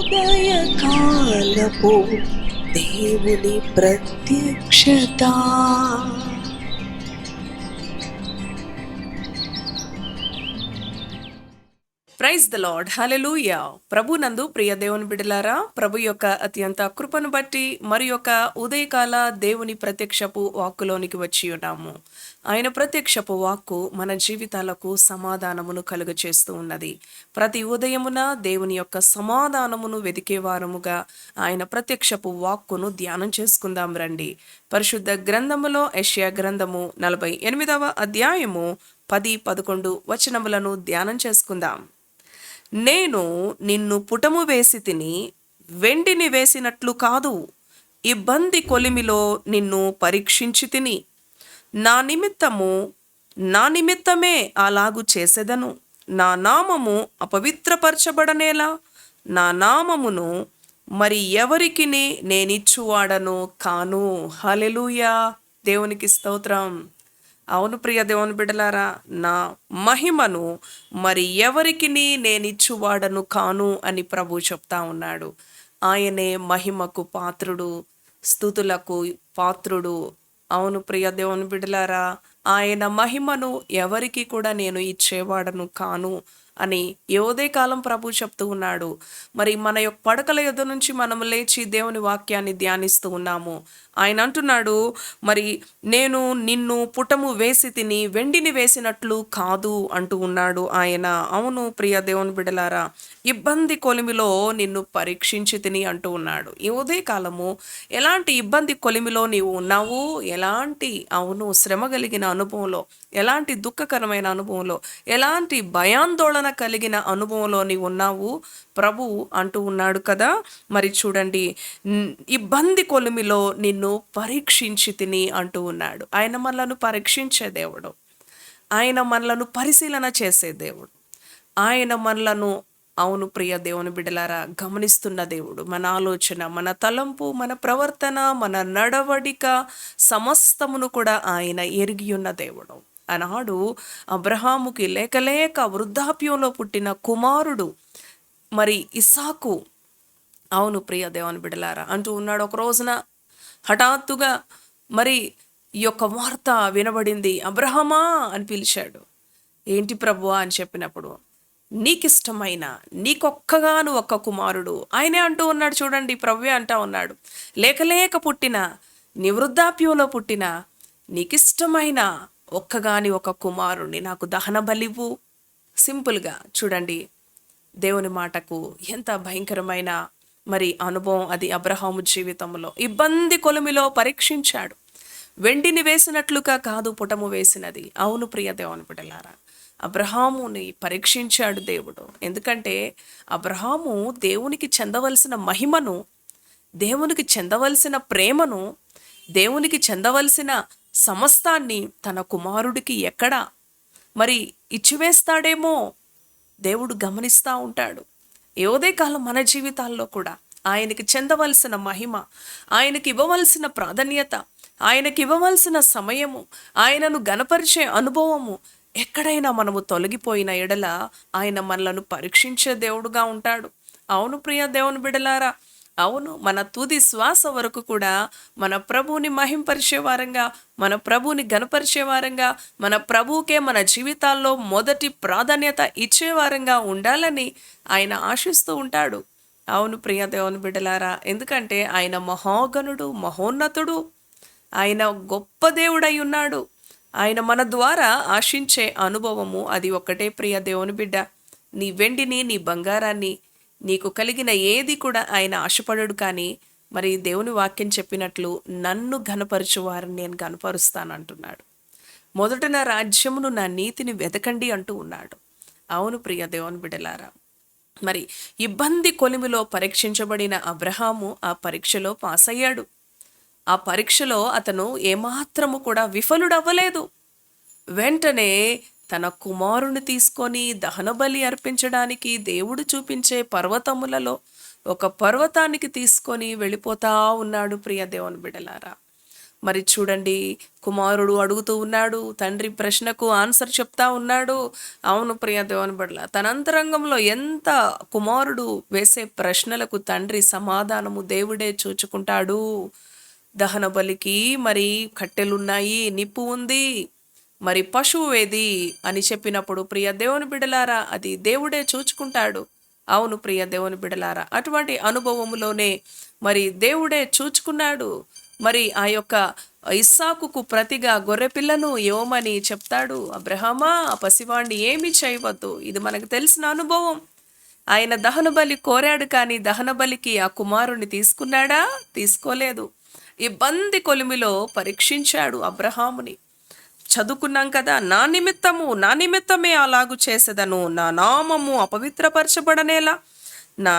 ఉదయకాలపు దేవుని ప్రత్యక్షత. ప్రైజ్ ద లార్డ్, హల్లెలూయా. ప్రభు నందు ప్రియ దేవుని బిడ్డలారా, ప్రభు యొక్క అత్యంత కృపను బట్టి మరి యొక్క ఉదయకాల దేవుని ప్రత్యక్షపు వాక్కులోనికి వచ్చి ఉన్నాము. ఆయన ప్రత్యక్షపు వాక్కు మన జీవితాలకు సమాధానమును కలుగచేస్తూ ఉన్నది. ప్రతి ఉదయమున దేవుని యొక్క సమాధానమును వెతికే వారముగా ఆయన ప్రత్యక్షపు వాక్కును ధ్యానం చేసుకుందాం రండి. పరిశుద్ధ గ్రంథములో యెషయా గ్రంథము 48వ అధ్యాయము 10-11 వచనములను ధ్యానం చేసుకుందాం. నేను నిన్ను పుటము వేసి తిని వెండిని వేసినట్లు కాదు, ఇబ్బంది కొలిమిలో నిన్ను పరీక్షించి తిని నా నిమిత్తమే అలాగు చేసెదను. నా నామము అపవిత్రపరచబడనేలా నా నామమును మరి ఎవరికి నేనిచ్చువాడను కాను. హల్లెలూయా, దేవునికి స్తోత్రం. అవును ప్రియ దేవుని బిడ్డలారా, నా మహిమను మరి ఎవరికి నేనిచ్చువాడను కాను అని ప్రభు చెప్తా ఉన్నాడు. ఆయనే మహిమకు పాత్రుడు, స్తుతులకు పాత్రుడు. అవును ప్రియ దేవుని బిడ్డలారా, ఆయన మహిమను ఎవరికి కూడా నేను ఇచ్చేవాడను కాను అని యోదే కాలం ప్రభు చెప్తూ ఉన్నాడు. మరి మన యొక్క పడకల యొద్ద నుంచి మనం లేచి దేవుని వాక్యాన్ని ధ్యానిస్తూ ఉన్నాము. ఆయన అంటున్నాడు, మరి నేను నిన్ను పుటము వేసి తిని వెండిని వేసినట్లు కాదు అంటూ ఉన్నాడు ఆయన. అవును ప్రియ దేవుని బిడ్డలారా, ఇబ్బంది కొలిమిలో నిన్ను పరీక్షించి తిని అంటూ ఉన్నాడు. ఈ ఉదయ కాలము ఎలాంటి ఇబ్బంది కొలిమిలో నీవు ఉన్నావు, ఎలాంటి శ్రమ కలిగిన అనుభవంలో, ఎలాంటి దుఃఖకరమైన అనుభవంలో, ఎలాంటి భయాందోళన కలిగిన అనుభవంలో నీవు ఉన్నావు, ప్రభు అంటూ ఉన్నాడు కదా. మరి చూడండి, ఇబ్బంది కొలిమిలో నిన్ను పరీక్షించి తిని అంటూ ఉన్నాడు. ఆయన మనలను పరీక్షించే దేవుడు, ఆయన మనలను పరిశీలన చేసే దేవుడు, ఆయన మనలను అవును ప్రియ దేవుని బిడ్డలారా గమనిస్తున్న దేవుడు. మన ఆలోచన, మన తలంపు, మన ప్రవర్తన, మన నడవడిక సమస్తమును కూడా ఆయన ఎరిగి ఉన్న దేవుడు. ఆనాడు అబ్రహాముకి లేక వృద్ధాప్యంలో పుట్టిన కుమారుడు మరి ఇస్సాకు, అవును ప్రియ దేవుని బిడ్డలారా అంటూ ఉన్నాడు. ఒక రోజున హఠాత్తుగా మరి ఈ యొక్క వార్త వినబడింది. అబ్రహమా అని పిలిచాడు. ఏంటి ప్రభువా అని చెప్పినప్పుడు, నీకిష్టమైన నీకొక్కగాను ఒక్క కుమారుడు, ఆయనే అంటూ ఉన్నాడు. చూడండి, ప్రభువే అంటా ఉన్నాడు, లేక పుట్టిన నీ వృద్ధాప్యంలో పుట్టిన నీకిష్టమైన ఒక్కగాని ఒక కుమారుణ్ణి నాకు దహన బలివు. సింపుల్గా చూడండి, దేవుని మాటకు ఎంత భయంకరమైన మరి అనుభవం అది అబ్రహాము జీవితంలో. ఇబ్బంది కొలిమిలో పరీక్షించాడు. వెండిని వేసినట్లుగా కాదు పుటము వేసినది. అవును ప్రియ దేవుని బిడ్డలారా, అబ్రహాముని పరీక్షించాడు దేవుడు. ఎందుకంటే అబ్రహాము దేవునికి చెందవలసిన మహిమను, దేవునికి చెందవలసిన ప్రేమను, దేవునికి చెందవలసిన సమస్తాన్ని తన కుమారుడికి ఎక్కడా మరి ఇచ్చివేస్తాడేమో దేవుడు గమనిస్తూ ఉంటాడు. ఏదే కాలం మన జీవితాల్లో కూడా ఆయనకి చెందవలసిన మహిమ, ఆయనకి ఇవ్వవలసిన ప్రాధాన్యత, ఆయనకి ఇవ్వవలసిన సమయము, ఆయనను గణపరిచే అనుభవము ఎక్కడైనా మనము తొలగిపోయిన ఎడల ఆయన మనలను పరీక్షించే దేవుడుగా ఉంటాడు. అవును ప్రియ దేవుని బిడ్డలారా, అవును, మన తుది శ్వాస వరకు కూడా మన ప్రభువుని మహింపరిచే వారంగా, మన ప్రభువుని గణపరిచే వారంగా, మన ప్రభువుకే మన జీవితాల్లో మొదటి ప్రాధాన్యత ఇచ్చే వారంగా ఉండాలని ఆయన ఆశిస్తూ ఉంటాడు. అవును ప్రియ దేవుని బిడ్డలారా, ఎందుకంటే ఆయన మహోగణుడు, మహోన్నతుడు, ఆయన గొప్ప దేవుడై ఉన్నాడు. ఆయన మన ద్వారా ఆశించే అనుభవము అది ఒక్కటే ప్రియ దేవుని బిడ్డ. నీ వెండిని, నీ బంగారాన్ని, నీకు కలిగిన ఏది కూడా ఆయన ఆశపడడు. కానీ మరి దేవుని వాక్యం చెప్పినట్లు నన్ను ఘనపరచు వారిని నేను ఘనపరుస్తానంటున్నాడు. మొదట నా రాజ్యమును, నా నీతిని వెతకండి అంటూ ఉన్నాడు. అవును ప్రియ దేవుని బిడ్డలారా, మరి ఇబ్బంది కొలిమిలో పరీక్షించబడిన అబ్రహాము ఆ పరీక్షలో పాస్ అయ్యాడు. ఆ పరీక్షలో అతను ఏమాత్రము కూడా విఫలుడవ్వలేదు. వెంటనే తన కుమారుని తీసుకొని దహనబలి అర్పించడానికి దేవుడు చూపించే పర్వతములలో ఒక పర్వతానికి తీసుకొని వెళ్ళిపోతా ఉన్నాడు ప్రియ దేవుని బిడ్డలారా. మరి చూడండి, కుమారుడు అడుగుతూ ఉన్నాడు, తండ్రి ప్రశ్నకు ఆన్సర్ చెప్తా ఉన్నాడు. అవును ప్రియ దేవుని బిడ్డలారా, తన అంతరంగంలో ఎంత కుమారుడు వేసే ప్రశ్నలకు తండ్రి సమాధానము దేవుడే చూచుకుంటాడు. దహన బలికి మరి కట్టెలున్నాయి, నిప్పు ఉంది, మరి పశువు ఏది అని చెప్పినప్పుడు ప్రియ దేవుని బిడ్డలారా అది దేవుడే చూచుకుంటాడు. అవును ప్రియ దేవుని బిడ్డలారా, అటువంటి అనుభవములోనే మరి దేవుడే చూచుకున్నాడు. మరి ఆ యొక్క ఇస్సాకుకు ప్రతిగా గొర్రెపిల్లను ఇవ్వమని చెప్తాడు. అబ్రహామా, పసివాణ్ణి ఏమీ చేయవద్దు. ఇది మనకు తెలిసిన అనుభవం. ఆయన దహన బలి కోరాడు, కానీ దహన బలికి ఆ కుమారుణ్ణి తీసుకున్నాడా? తీసుకోలేదు. ఇబ్బంది కొలిమిలో పరీక్షించాడు అబ్రహాముని. చదువుకున్నాం కదా, నా నిమిత్తమే అలాగు చేసేదను, నా నామము అపవిత్రపరచబడనేలా, నా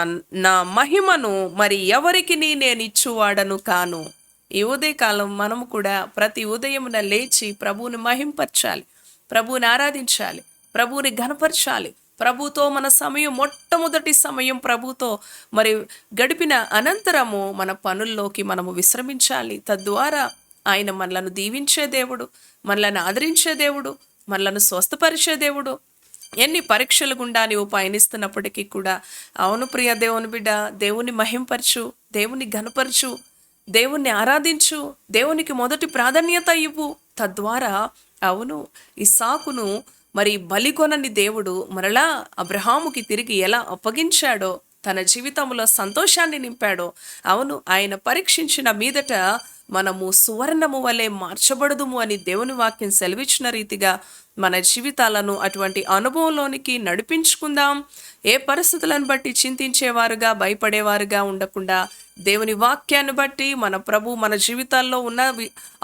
నా మహిమను మరి ఎవరికి నేను ఇచ్చువాడను కాను. ఈ ఉదయకాలం మనము కూడా ప్రతి ఉదయమున లేచి ప్రభువుని మహింపరచాలి, ప్రభువుని ఆరాధించాలి, ప్రభువుని ఘనపరచాలి. ప్రభుతో మన సమయం, మొట్టమొదటి సమయం ప్రభుతో మరి గడిపిన అనంతరము మన పనుల్లోకి మనము విశ్రమించాలి. తద్వారా ఆయన మనలను దీవించే దేవుడు, మనలను ఆదరించే దేవుడు, మనలను స్వస్థపరిచే దేవుడు. ఎన్ని పరీక్షలు గుండా నీవు పయనిస్తున్నప్పటికీ కూడా, అవును ప్రియ దేవుని బిడ్డ, దేవుని మహింపరచు, దేవుని ఘనపరచు, దేవుణ్ణి ఆరాధించు, దేవునికి మొదటి ప్రాధాన్యత ఇవ్వు. తద్వారా అవును ఇస్సాకును మరి బలికొనని దేవుడు మరలా అబ్రహాముకి తిరిగి ఎలా అప్పగించాడో, తన జీవితంలో సంతోషాన్ని నింపాడో, అవును ఆయన పరీక్షించిన మీదట మనము సువర్ణము వలె మార్చబడదుము అని దేవుని వాక్యం సెలవిచ్చిన రీతిగా మన జీవితాలను అటువంటి అనుభవంలోనికి నడిపించుకుందాం. ఏ పరిస్థితులను బట్టి చింతించేవారుగా, భయపడేవారుగా ఉండకుండా దేవుని వాక్యాన్ని బట్టి, మన ప్రభు మన జీవితాల్లో ఉన్న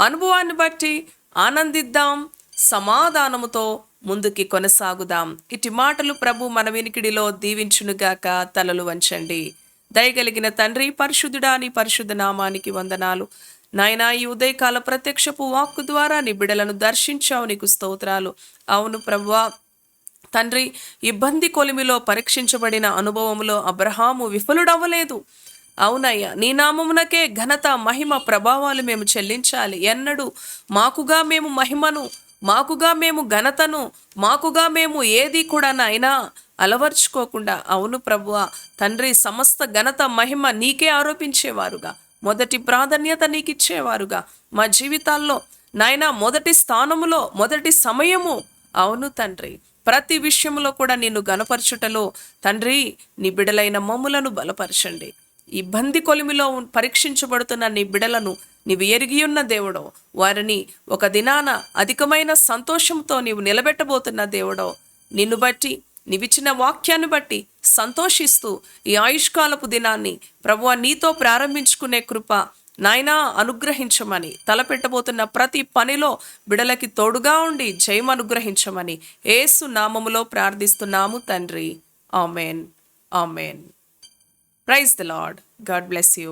అనుభవాన్ని బట్టి ఆనందిద్దాం, సమాధానముతో ముందుకి కొనసాగుదాం. ఇటు మాటలు ప్రభు మన వినికిడిలో దీవించునుగాక. తలలు వంచండి. దయగలిగిన తండ్రి, పరిశుద్ధుడా, నీ పరిశుద్ధ నామానికి వందనాలు. నాయనా, ఈ ఉదయకాల ప్రత్యక్షపు వాక్కు ద్వారా నీ బిడ్డలను దర్శించావు, నీకు స్తోత్రాలు. అవును ప్రభువా తండ్రి, ఇబ్బంది కొలిమిలో పరీక్షించబడిన అనుభవంలో అబ్రహాము విఫలుడవ్వలేదు. అవునయ్యా, నీ నామమునకే ఘనత, మహిమ, ప్రభావాలు మేము చెల్లించాలి. ఎన్నడూ మాకుగా మేము మహిమను, మాకుగా మేము ఘనతను, మాకుగా మేము ఏది కూడా నాయనా అలవర్చుకోకుండా, అవును ప్రభువా తండ్రి, సమస్త ఘనత మహిమ నీకే ఆరోపించేవారుగా, మొదటి ప్రాధాన్యత నీకు ఇచ్చేవారుగా మా జీవితాల్లో నాయనా మొదటి స్థానములో, మొదటి సమయము, అవును తండ్రి, ప్రతి విషయంలో కూడా నిన్ను గణపరచుటలో తండ్రి నీ బిడలైన మమ్ములను బలపరచండి. ఇబ్బంది కొలిమిలో పరీక్షించబడుతున్న నీ బిడలను నీవు ఎరిగి ఉన్న దేవుడో, వారిని ఒక దినాన అధికమైన సంతోషంతో నీవు నిలబెట్టబోతున్న దేవుడో, నిన్ను బట్టి నీవిచ్చిన వాక్యాన్ని బట్టి సంతోషిస్తూ ఈ ఆయుష్కాలపు దినాన్ని ప్రభువా నీతో ప్రారంభించుకునే కృప నాయనా అనుగ్రహించమని, తలపెట్టబోతున్న ప్రతి పనిలో బిడలకి తోడుగా ఉండి జయం అనుగ్రహించమని యేసు నామములో ప్రార్థిస్తున్నాము తండ్రి. Amen. Amen. Praise the Lord. God bless you.